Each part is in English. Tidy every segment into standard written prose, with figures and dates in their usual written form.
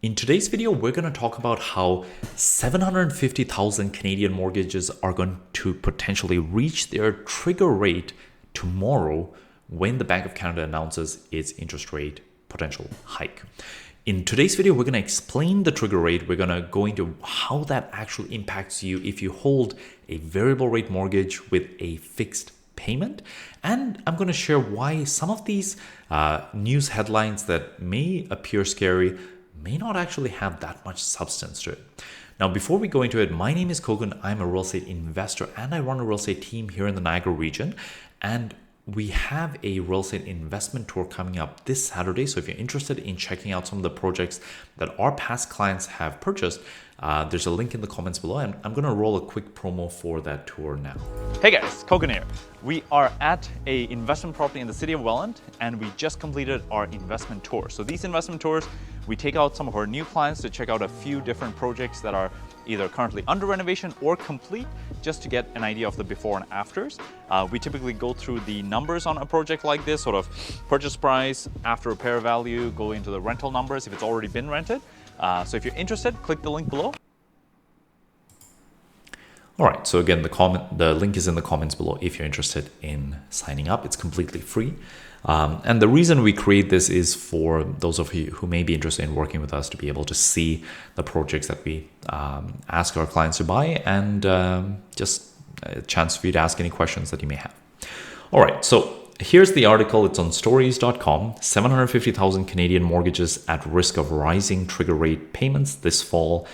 In today's video, we're going to talk about how 750,000 Canadian mortgages are going to potentially reach their trigger rate tomorrow when the Bank of Canada announces its interest rate potential hike. In today's video, we're going to explain the trigger rate. We're going to go into how that actually impacts you if you hold a variable rate mortgage with a fixed payment. And I'm going to share why some of these news headlines that may appear scary may not actually have that much substance to it. Now, before we go into it, my name is Koukun. I'm a real estate investor and I run a real estate team here in the Niagara region. And we have a real estate investment tour coming up this Saturday. So if you're interested in checking out some of the projects that our past clients have purchased, there's a link in the comments below. And I'm going to roll a quick promo for that tour now. Hey guys, Koukun here. We are at a investment property in the city of Welland and we just completed our investment tour. So these investment tours, we take out some of our new clients to check out a few different projects that are either currently under renovation or complete, just to get an idea of the before and afters. We typically go through the numbers on a project like this, sort of purchase price, after repair value, go into the rental numbers if it's already been rented. So if you're interested, click the link below. All right, so again, the link is in the comments below if you're interested in signing up. It's completely free. And the reason we create this is for those of you who may be interested in working with us to be able to see the projects that we ask our clients to buy, and just a chance for you to ask any questions that you may have. All right, so here's the article. It's on stories.com. 750,000 Canadian mortgages at risk of rising trigger rate payments this fall.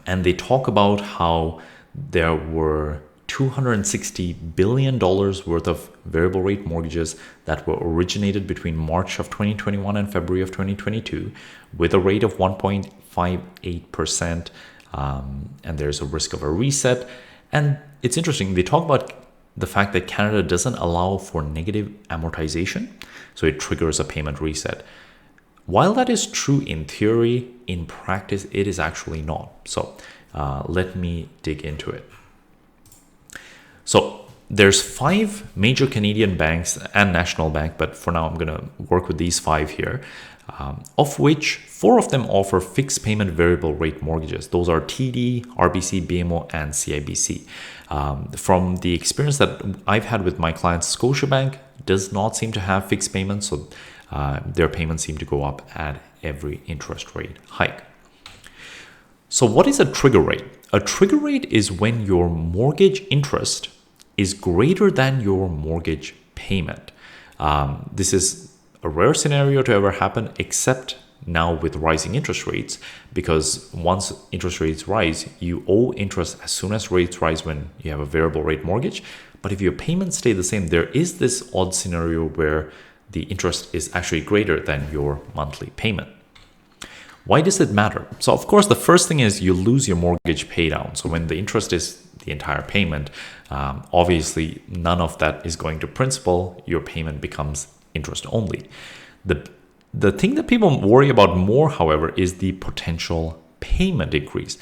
And they talk about how there were $260 billion worth of variable rate mortgages that were originated between March of 2021 and February of 2022 with a rate of 1.58%. And there's a risk of a reset. And it's interesting. They talk about the fact that Canada doesn't allow for negative amortization, so it triggers a payment reset. While that is true in theory, in practice, it is actually not. So let me dig into it. So there's 5 major Canadian banks and National Bank, but for now I'm going to work with these 5 here, of which 4 of them offer fixed payment variable rate mortgages. Those are TD, RBC, BMO, and CIBC. From the experience that I've had with my clients, Scotiabank does not seem to have fixed payments, so their payments seem to go up at every interest rate hike. So what is a trigger rate? A trigger rate is when your mortgage interest is greater than your mortgage payment. This is a rare scenario to ever happen, except now with rising interest rates, because once interest rates rise, you owe interest as soon as rates rise when you have a variable rate mortgage. But if your payments stay the same, there is this odd scenario where the interest is actually greater than your monthly payment. Why does it matter? So of course, the first thing is you lose your mortgage pay down. So when the interest is the entire payment, obviously none of that is going to principal. Your payment becomes interest only. The thing that people worry about more, however, is the potential payment increase.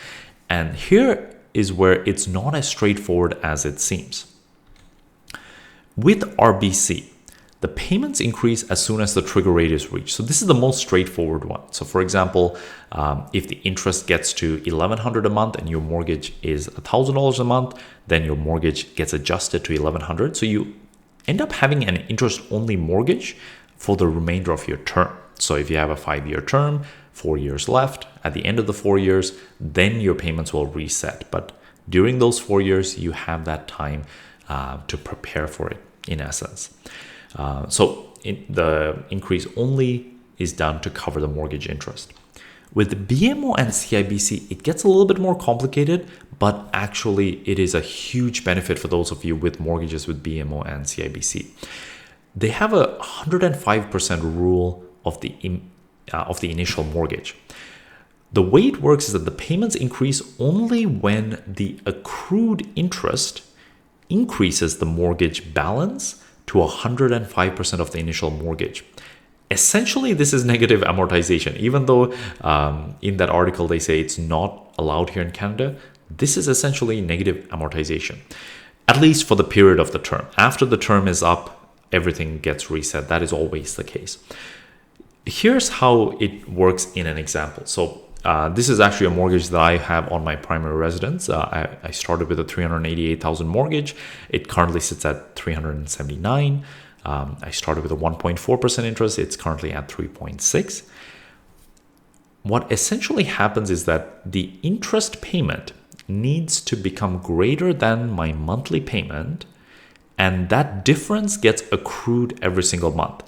And here is where it's not as straightforward as it seems. With RBC, the payments increase as soon as the trigger rate is reached. So this is the most straightforward one. So for example, if the interest gets to $1,100 a month and your mortgage is $1,000 a month, then your mortgage gets adjusted to $1,100. So you end up having an interest-only mortgage for the remainder of your term. So if you have a 5-year term, 4 years left, at the end of the 4 years, then your payments will reset. But during those 4 years, you have that time to prepare for it, in essence. The increase only is done to cover the mortgage interest. With BMO and CIBC, it gets a little bit more complicated, but actually it is a huge benefit for those of you with mortgages with BMO and CIBC. They have a 105% rule of the initial mortgage. The way it works is that the payments increase only when the accrued interest increases the mortgage balance to 105% of the initial mortgage. Essentially, this is negative amortization. Even though in that article they say it's not allowed here in Canada, this is essentially negative amortization, at least for the period of the term. After the term is up, everything gets reset. That is always the case. Here's how it works in an example. So this is actually a mortgage that I have on my primary residence. I started with a $388,000 mortgage. It currently sits at $379,000. I started with a 1.4% interest. It's currently at 3.6%. What essentially happens is that the interest payment needs to become greater than my monthly payment, and that difference gets accrued every single month.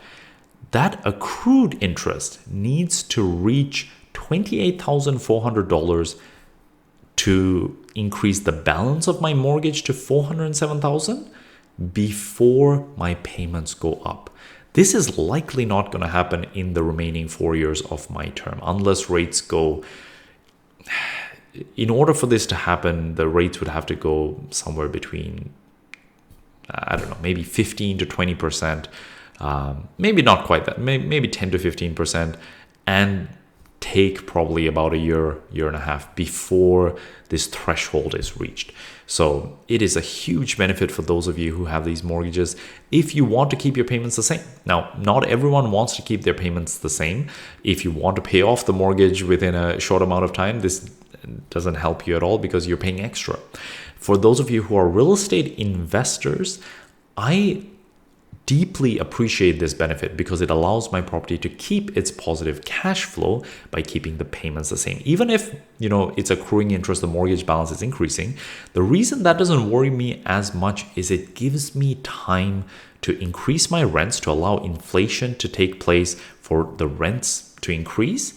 That accrued interest needs to reach $28,400 to increase the balance of my mortgage to $407,000 before my payments go up. This is likely not going to happen in the remaining 4 years of my term unless rates go. In order for this to happen, the rates would have to go somewhere between, I don't know, maybe 15 to 20%, maybe not quite that, maybe 10 to 15%, and take probably about a year and a half before this threshold is reached. So it is a huge benefit for those of you who have these mortgages if you want to keep your payments the same. Now, not everyone wants to keep their payments the same. If you want to pay off the mortgage within a short amount of time, this doesn't help you at all because you're paying extra. For those of you who are real estate investors, I deeply appreciate this benefit because it allows my property to keep its positive cash flow by keeping the payments the same. Even if, it's accruing interest, the mortgage balance is increasing. The reason that doesn't worry me as much is it gives me time to increase my rents, to allow inflation to take place for the rents to increase.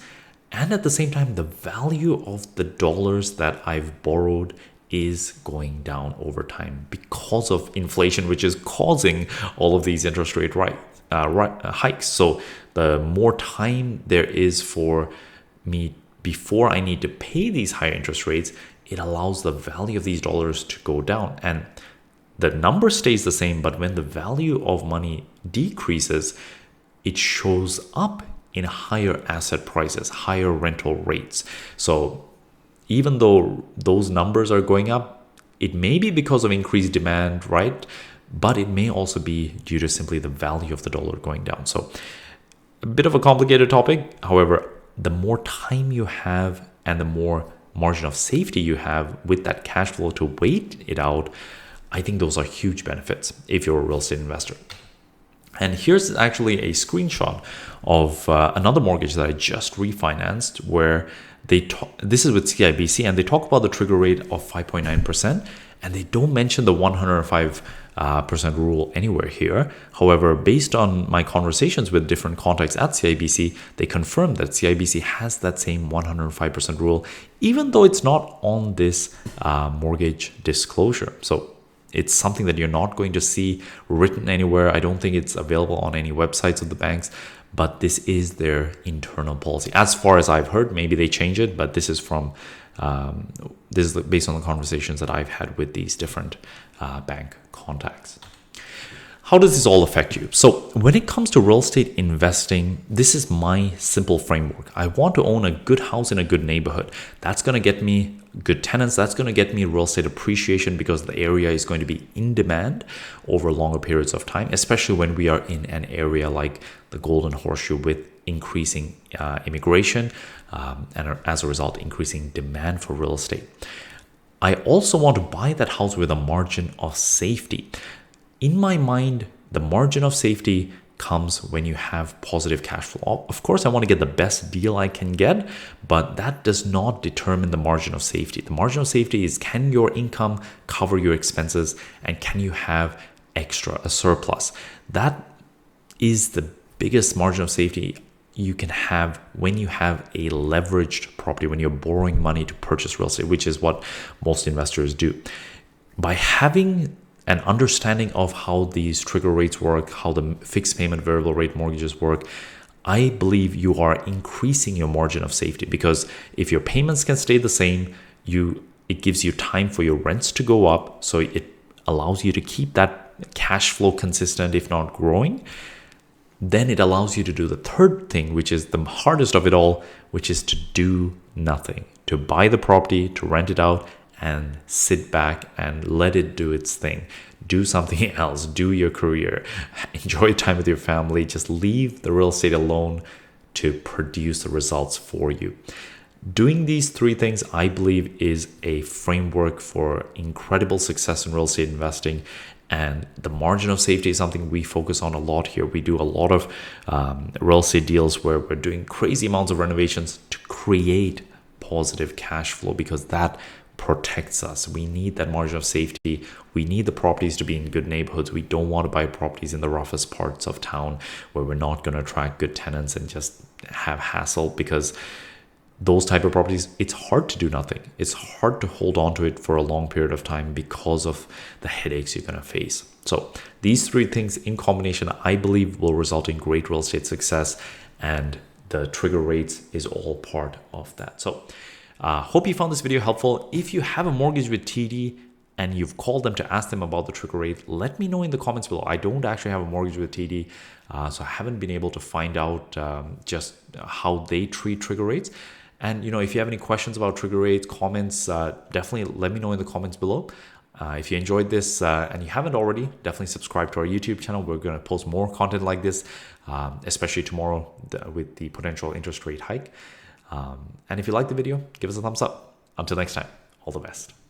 And at the same time, the value of the dollars that I've borrowed is going down over time because of inflation, which is causing all of these interest rate hikes. So the more time there is for me before I need to pay these higher interest rates, it allows the value of these dollars to go down. And the number stays the same, but when the value of money decreases, it shows up in higher asset prices, higher rental rates. So even though those numbers are going up, it may be because of increased demand, right? But it may also be due to simply the value of the dollar going down. So a bit of a complicated topic. However, the more time you have and the more margin of safety you have with that cash flow to wait it out, I think those are huge benefits if you're a real estate investor. And here's actually a screenshot of another mortgage that I just refinanced where this is with CIBC, and they talk about the trigger rate of 5.9%, and they don't mention the 105% rule anywhere here. However, based on my conversations with different contacts at CIBC, they confirmed that CIBC has that same 105% rule, even though it's not on this mortgage disclosure. So it's something that you're not going to see written anywhere. I don't think it's available on any websites of the banks, but this is their internal policy. As far as I've heard, maybe they change it, but this is this is based on the conversations that I've had with these different bank contacts. How does this all affect you? So when it comes to real estate investing, this is my simple framework. I want to own a good house in a good neighborhood. That's going to get me good tenants. That's going to get me real estate appreciation because the area is going to be in demand over longer periods of time, especially when we are in an area like the Golden Horseshoe with increasing immigration and as a result, increasing demand for real estate. I also want to buy that house with a margin of safety. In my mind, the margin of safety comes when you have positive cash flow. Of course, I want to get the best deal I can get, but that does not determine the margin of safety. The margin of safety is, can your income cover your expenses, and can you have a surplus? That is the biggest margin of safety you can have when you have a leveraged property, when you're borrowing money to purchase real estate, which is what most investors do. By having an understanding of how these trigger rates work, how the fixed payment variable rate mortgages work, I believe you are increasing your margin of safety, because if your payments can stay the same, it gives you time for your rents to go up. So it allows you to keep that cash flow consistent, if not growing. Then it allows you to do the third thing, which is the hardest of it all, which is to do nothing, to buy the property, to rent it out, and sit back and let it do its thing. Do something else, do your career, enjoy time with your family, just leave the real estate alone to produce the results for you. Doing these three things, I believe, is a framework for incredible success in real estate investing. And the margin of safety is something we focus on a lot here. We do a lot of real estate deals where we're doing crazy amounts of renovations to create positive cash flow, because that protects us. We need that margin of safety. We need the properties to be in good neighborhoods. We don't want to buy properties in the roughest parts of town where we're not going to attract good tenants and just have hassle, because those type of properties, it's hard to do nothing. It's hard to hold on to it for a long period of time because of the headaches you're going to face. So these three things in combination, I believe, will result in great real estate success, and the trigger rates is all part of that. So hope you found this video helpful. If you have a mortgage with TD and you've called them to ask them about the trigger rate, let me know in the comments below. I don't actually have a mortgage with TD, so I haven't been able to find out just how they treat trigger rates. And if you have any questions about trigger rates, comments, definitely let me know in the comments below. If you enjoyed this and you haven't already, definitely subscribe to our YouTube channel. We're going to post more content like this, especially tomorrow with the potential interest rate hike. And if you like the video, give us a thumbs up. Until next time, all the best.